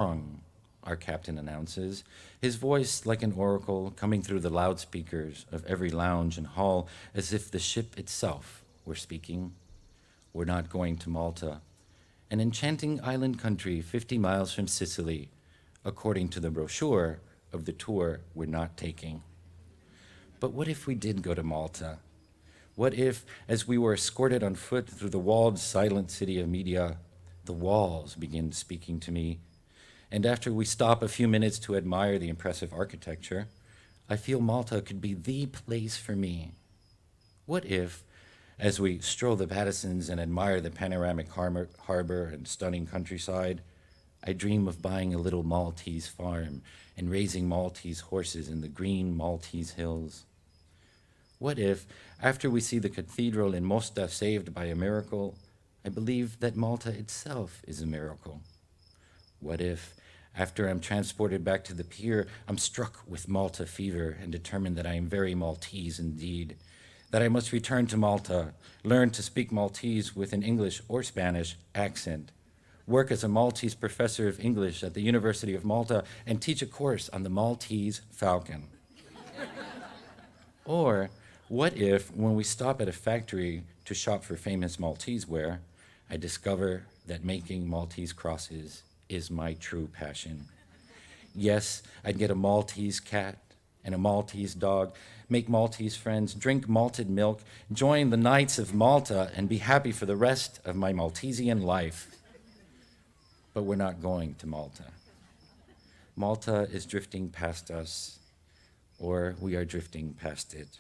Wrong, our captain announces, his voice like an oracle coming through the loudspeakers of every lounge and hall as if the ship itself were speaking. We're not going to Malta, an enchanting island country 50 miles from Sicily, according to the brochure of the tour we're not taking. But what if we did go to Malta? What if, as we were escorted on foot through the walled, silent city of media, the walls begin speaking to me? And after we stop a few minutes to admire the impressive architecture, I feel Malta could be the place for me. What if, as we stroll the Pattersons and admire the panoramic harbor and stunning countryside, I dream of buying a little Maltese farm and raising Maltese horses in the green Maltese hills? What if, after we see the cathedral in Mosta saved by a miracle, I believe that Malta itself is a miracle? What if, after I'm transported back to the pier, I'm struck with Malta fever and determined that I am very Maltese indeed, that I must return to Malta, learn to speak Maltese with an English or Spanish accent, work as a Maltese professor of English at the University of Malta, and teach a course on the Maltese falcon? Or what if, when we stop at a factory to shop for famous Maltese ware, I discover that making Maltese crosses is my true passion? Yes, I'd get a Maltese cat and a Maltese dog, make Maltese friends, drink malted milk, join the Knights of Malta, and be happy for the rest of my Maltesian life. But we're not going to Malta. Malta is drifting past us, or we are drifting past it.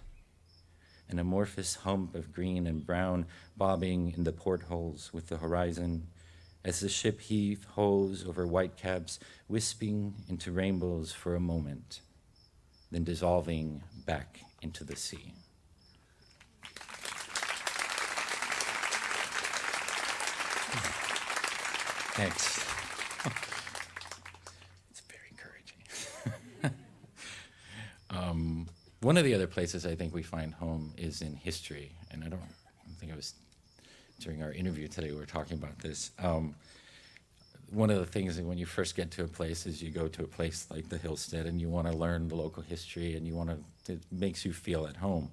An amorphous hump of green and brown bobbing in the portholes with the horizon, as the ship heave-hoes over whitecaps, wisping into rainbows for a moment, then dissolving back into the sea. Thanks. It's very encouraging. One of the other places I think we find home is in history, and I think I was, during our interview today, we were talking about this. One of the things that when you first get to a place is you go to a place like the Hillstead and you want to learn the local history and it makes you feel at home.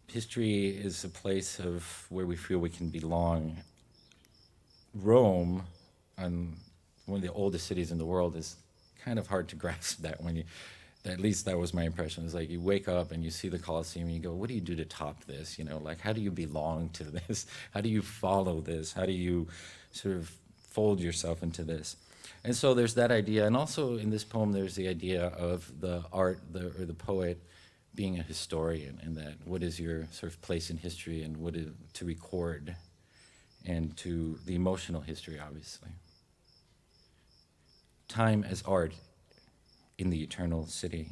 History is a place of where we feel we can belong. Rome, one of the oldest cities in the world, is kind of hard to grasp that at least that was my impression. It's like you wake up and you see the Colosseum and you go, what do you do to top this? Like how do you belong to this? How do you follow this? How do you sort of fold yourself into this? And so there's that idea. And also in this poem, there's the idea of the art or the poet being a historian, and that what is your sort of place in history and what is to record, and to the emotional history, obviously. Time as art in the eternal city.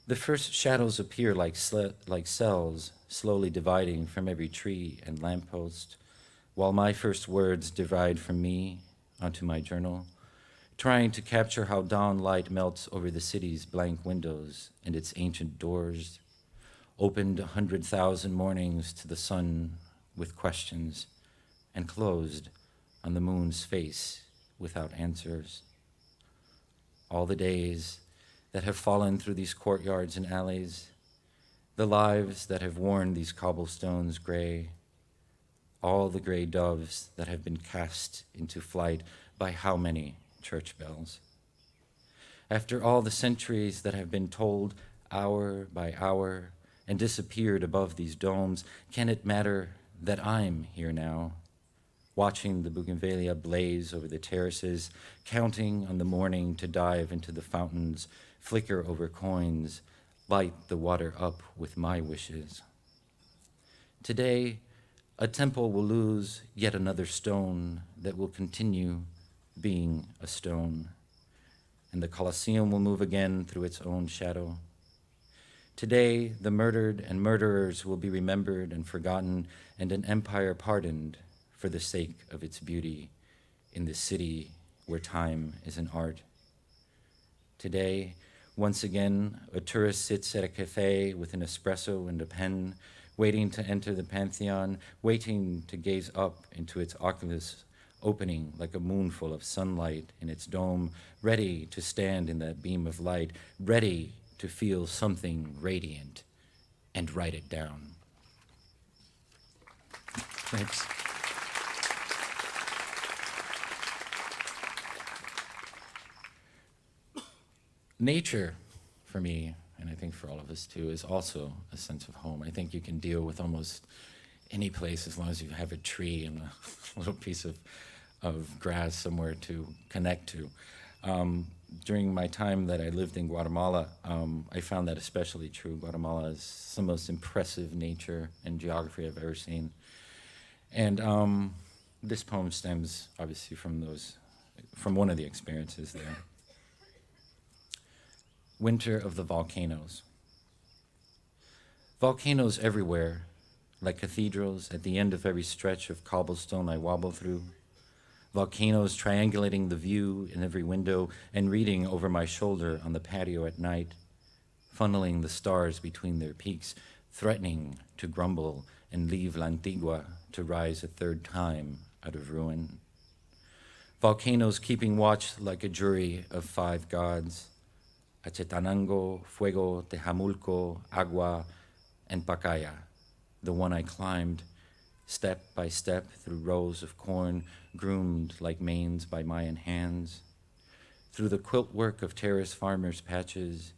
The first shadows appear like cells, slowly dividing from every tree and lamppost, while my first words divide from me onto my journal, trying to capture how dawn light melts over the city's blank windows and its ancient doors, opened 100,000 mornings to the sun with questions, and closed on the moon's face without answers. All the days that have fallen through these courtyards and alleys, the lives that have worn these cobblestones gray, all the gray doves that have been cast into flight by how many church bells? After all the centuries that have been told hour by hour and disappeared above these domes, can it matter that I'm here now, watching the bougainvillea blaze over the terraces, counting on the morning to dive into the fountains, flicker over coins, light the water up with my wishes? Today, a temple will lose yet another stone that will continue being a stone, and the Colosseum will move again through its own shadow. Today, the murdered and murderers will be remembered and forgotten, and an empire pardoned for the sake of its beauty in the city where time is an art. Today, once again, a tourist sits at a cafe with an espresso and a pen, waiting to enter the Pantheon, waiting to gaze up into its oculus opening like a moonful of sunlight in its dome, ready to stand in that beam of light, ready to feel something radiant and write it down. Thanks. Nature, for me, and I think for all of us too, is also a sense of home. I think you can deal with almost any place as long as you have a tree and a little piece of grass somewhere to connect to. During my time that I lived in Guatemala, I found that especially true. Guatemala is the most impressive nature and geography I've ever seen. And this poem stems obviously from one of the experiences there. Winter of the Volcanoes. Volcanoes everywhere, like cathedrals at the end of every stretch of cobblestone I wobble through. Volcanoes triangulating the view in every window and reading over my shoulder on the patio at night, funneling the stars between their peaks, threatening to grumble and leave La Antigua to rise a third time out of ruin. Volcanoes keeping watch like a jury of 5 gods, Achetanango, Fuego, Tejamulco, Agua, and Pacaya, the one I climbed, step by step through rows of corn groomed like manes by Mayan hands, through the quilt work of terrace farmers' patches,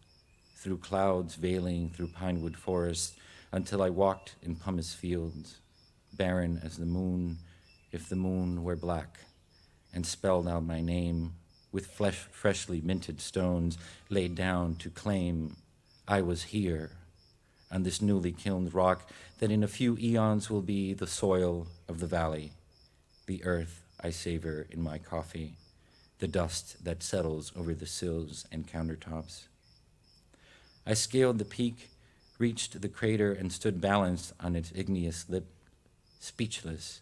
through clouds veiling through pinewood forests, until I walked in pumice fields, barren as the moon, if the moon were black, and spelled out my name with freshly minted stones laid down to claim I was here on this newly kilned rock that in a few eons will be the soil of the valley, the earth I savor in my coffee, the dust that settles over the sills and countertops. I scaled the peak, reached the crater, and stood balanced on its igneous lip, speechless,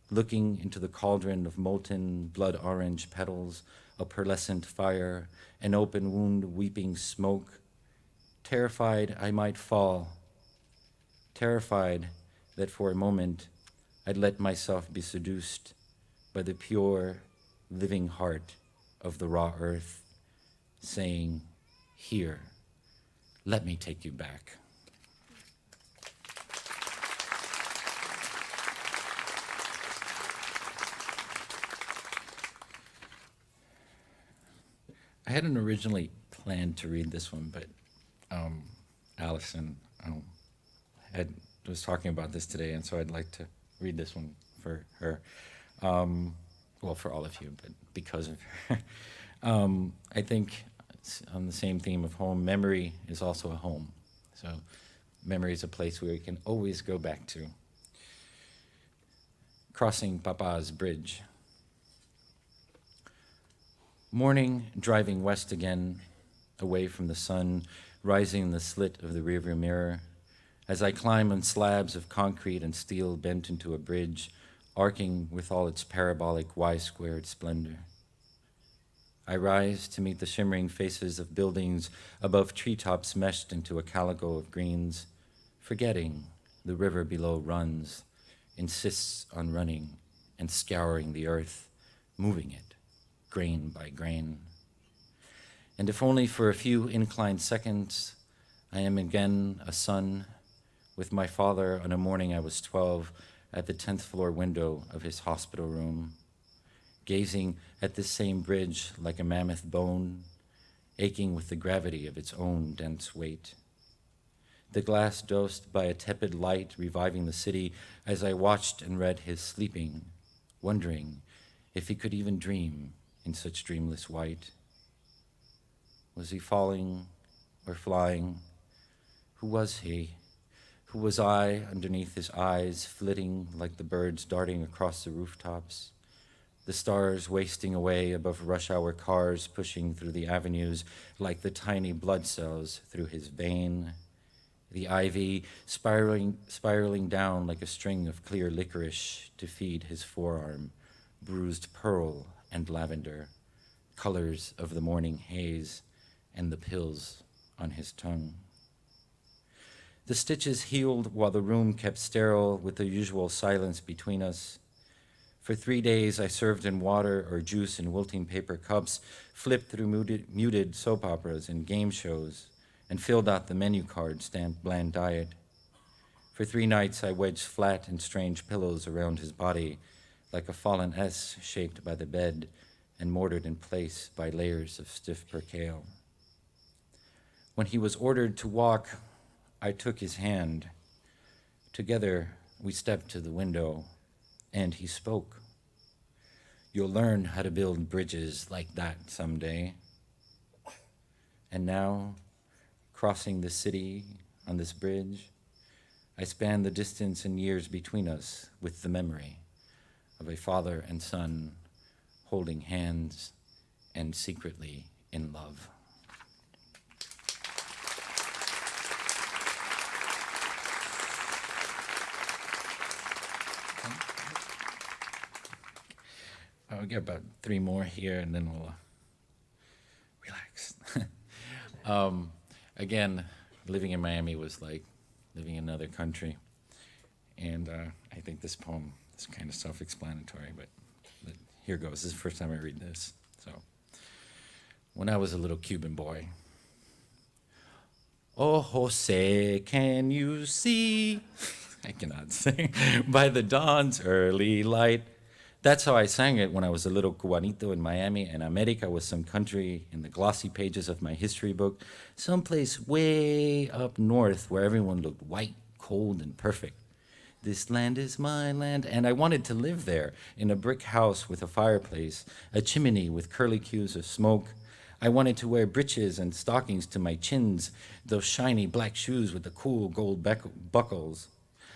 looking into the cauldron of molten blood-orange petals, a pearlescent fire, an open wound weeping smoke, terrified I might fall, terrified that for a moment I'd let myself be seduced by the pure, living heart of the raw earth, saying, "Here, let me take you back." I hadn't originally planned to read this one, but Allison was talking about this today, and so I'd like to read this one for her. Well, for all of you, but because of her. I think it's on the same theme of home, memory is also a home. So memory is a place where we can always go back to. Crossing Papa's Bridge. Morning, driving west again, away from the sun, rising in the slit of the rearview mirror, as I climb on slabs of concrete and steel bent into a bridge, arcing with all its parabolic Y-squared splendor. I rise to meet the shimmering faces of buildings above treetops meshed into a calico of greens, forgetting the river below runs, insists on running and scouring the earth, moving it, grain by grain. And if only for a few inclined seconds, I am again a son, with my father on a morning I was 12 at the 10th floor window of his hospital room, gazing at this same bridge like a mammoth bone, aching with the gravity of its own dense weight. The glass dosed by a tepid light reviving the city as I watched and read his sleeping, wondering if he could even dream in such dreamless white. Was he falling or flying? Who was he? Who was I underneath his eyes, flitting like the birds darting across the rooftops? The stars wasting away above rush hour cars pushing through the avenues like the tiny blood cells through his vein. The ivy spiraling down like a string of clear licorice to feed his forearm, bruised pearl and lavender, colors of the morning haze, and the pills on his tongue. The stitches healed while the room kept sterile with the usual silence between us. For 3 days, I served in water or juice in wilting paper cups, flipped through muted soap operas and game shows, and filled out the menu card stamped bland diet. For 3 nights, I wedged flat and strange pillows around his body, like a fallen S shaped by the bed and mortared in place by layers of stiff percale. When he was ordered to walk, I took his hand. Together, we stepped to the window, and he spoke. You'll learn how to build bridges like that someday. And now, crossing the city on this bridge, I span the distance and years between us with the memory of a father and son holding hands and secretly in love. I'll get about 3 more here, and then we'll relax. Again, living in Miami was like living in another country, and I think this poem is kind of self-explanatory, but here goes. This is the first time I read this. So, when I was a little Cuban boy, oh, Jose, can you see? I cannot sing. By the dawn's early light. That's how I sang it when I was a little Cubanito in Miami, and America was some country in the glossy pages of my history book, someplace way up north where everyone looked white, cold, and perfect. This land is my land, and I wanted to live there in a brick house with a fireplace, a chimney with curly cues of smoke. I wanted to wear breeches and stockings to my chins, those shiny black shoes with the cool gold buckles.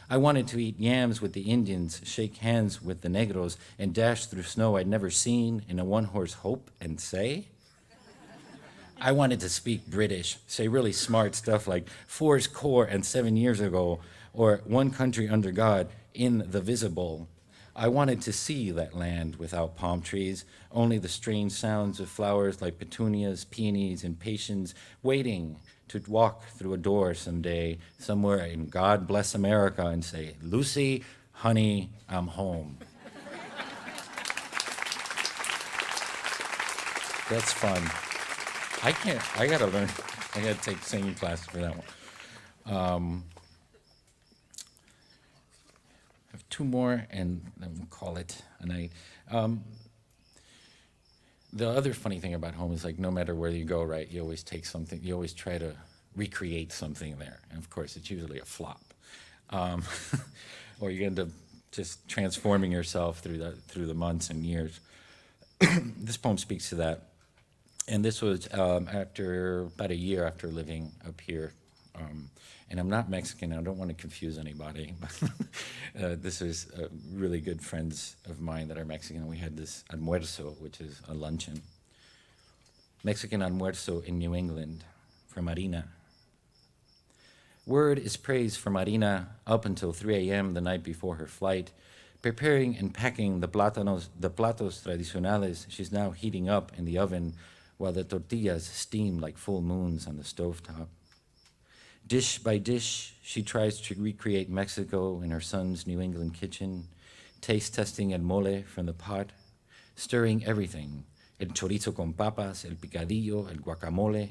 I wanted to eat yams with the Indians, shake hands with the Negros, and dash through snow I'd never seen in a one-horse hope and say. I wanted to speak British, say really smart stuff like Fours Core and 7 years ago, or One Country Under God in the Visible. I wanted to see that land without palm trees, only the strange sounds of flowers like petunias, peonies, and patience waiting to walk through a door someday, somewhere in God Bless America, and say, Lucy, honey, I'm home. That's fun. I gotta take singing classes for that one. I have 2 more, and then we'll call it a night. The other funny thing about home is, like, no matter where you go, right, you always take something, you always try to recreate something there. And of course, it's usually a flop. Or you end up just transforming yourself through the months and years. This poem speaks to that. And this was after about a year after living up here. And I'm not Mexican. I don't want to confuse anybody. This is really good friends of mine that are Mexican. We had this almuerzo, which is a luncheon. Mexican almuerzo in New England for Marina. Word is praise for Marina up until 3 a.m. the night before her flight, preparing and packing the platos tradicionales she's now heating up in the oven while the tortillas steam like full moons on the stovetop. Dish by dish, she tries to recreate Mexico in her son's New England kitchen, taste testing el mole from the pot, stirring everything, el chorizo con papas, el picadillo, el guacamole.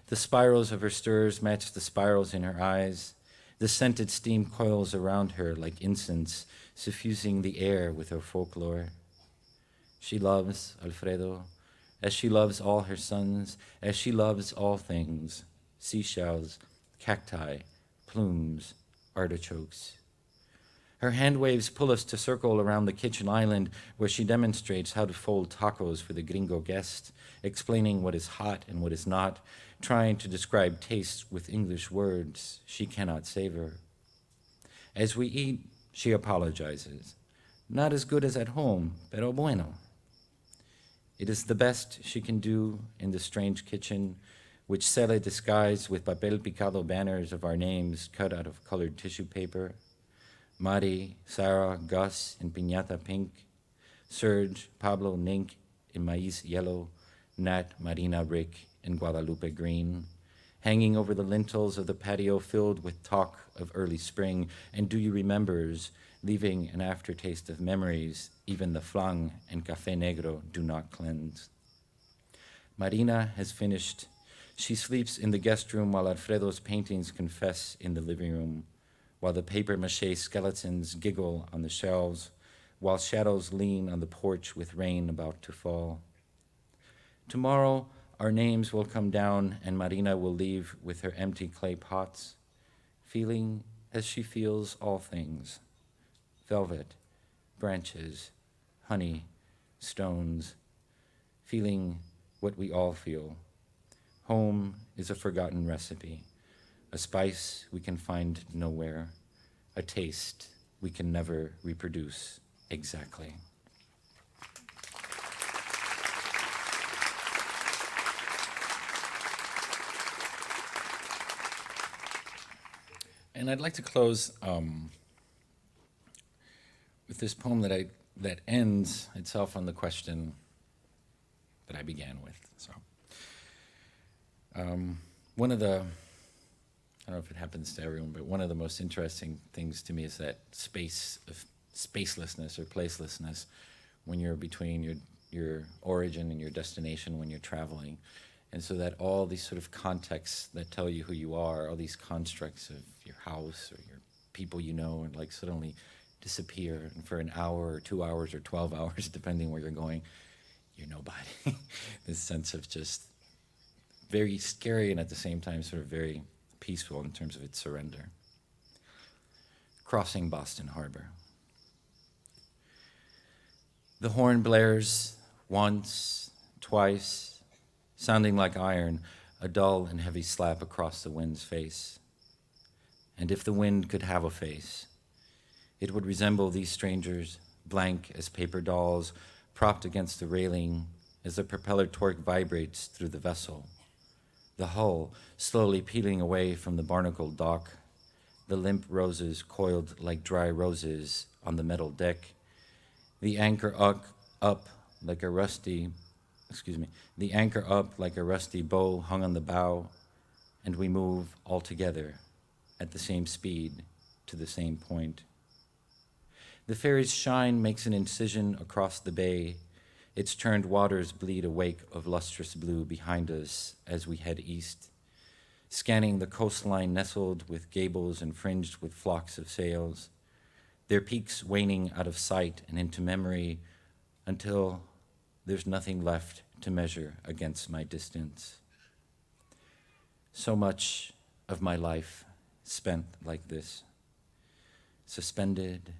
The spirals of her stirs match the spirals in her eyes. The scented steam coils around her like incense, suffusing the air with her folklore. She loves Alfredo, as she loves all her sons, as she loves all things. Seashells, cacti, plumes, artichokes. Her hand waves pull us to circle around the kitchen island where she demonstrates how to fold tacos for the gringo guest, explaining what is hot and what is not, trying to describe taste with English words she cannot savor. As we eat, she apologizes. Not as good as at home, pero bueno. It is the best she can do in the strange kitchen, which Cele disguised with papel picado banners of our names cut out of colored tissue paper. Mari, Sarah, Gus in piñata pink, Serge, Pablo, Nink in maize yellow, Nat, Marina, Rick in Guadalupe green, hanging over the lintels of the patio filled with talk of early spring and do you remembers, leaving an aftertaste of memories even the flan and café negro do not cleanse. Marina has finished. She sleeps in the guest room while Alfredo's paintings confess in the living room, while the papier-mâché skeletons giggle on the shelves, while shadows lean on the porch with rain about to fall. Tomorrow, our names will come down and Marina will leave with her empty clay pots, feeling as she feels all things: velvet, branches, honey, stones, feeling what we all feel. Home is a forgotten recipe, a spice we can find nowhere, a taste we can never reproduce exactly. And I'd like to close with this poem that ends itself on the question that I began with. So, one of the, I don't know if it happens to everyone, but one of the most interesting things to me is that space of spacelessness or placelessness when you're between your origin and your destination when you're traveling. And so that all these sort of contexts that tell you who you are, all these constructs of your house or your people you know, and like suddenly disappear. And for an hour or 2 hours or 12 hours, depending where you're going, you're nobody. This sense of just very scary and at the same time sort of very peaceful in terms of its surrender. Crossing Boston Harbor. The horn blares once, twice, sounding like iron, a dull and heavy slap across the wind's face. And if the wind could have a face, it would resemble these strangers, blank as paper dolls, propped against the railing as the propeller torque vibrates through the vessel. The hull slowly peeling away from the barnacled dock, the limp roses coiled like dry roses on the metal deck, the anchor up like a rusty bow hung on the bow, and we move all together at the same speed to the same point. The ferry's shine makes an incision across the bay. Its churned waters bleed a wake of lustrous blue behind us as we head east, scanning the coastline nestled with gables and fringed with flocks of sails, their peaks waning out of sight and into memory until there's nothing left to measure against my distance. So much of my life spent like this, suspended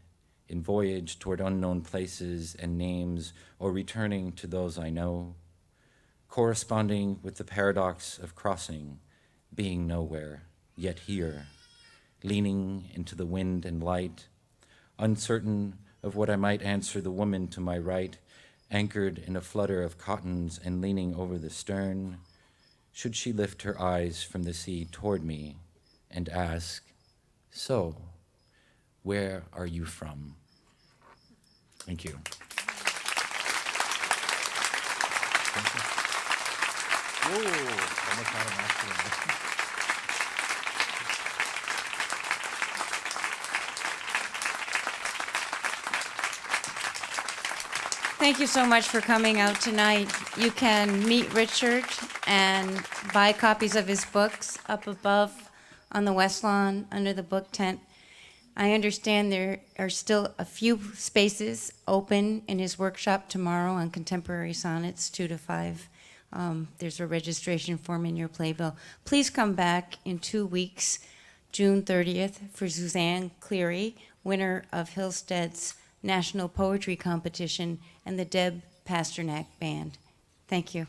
in voyage toward unknown places and names, or returning to those I know, corresponding with the paradox of crossing, being nowhere, yet here, leaning into the wind and light, uncertain of what I might answer the woman to my right, anchored in a flutter of cottons and leaning over the stern, should she lift her eyes from the sea toward me and ask, "So, where are you from?" Thank you. Whoa, Thank you so much for coming out tonight. You can meet Richard and buy copies of his books up above on the West Lawn under the book tent. I understand there are still a few spaces open in his workshop tomorrow on contemporary sonnets, 2 to 5. There's a registration form in your playbill. Please come back in 2 weeks, June 30th, for Suzanne Cleary, winner of Hillstead's National Poetry Competition, and the Deb Pasternak Band. Thank you.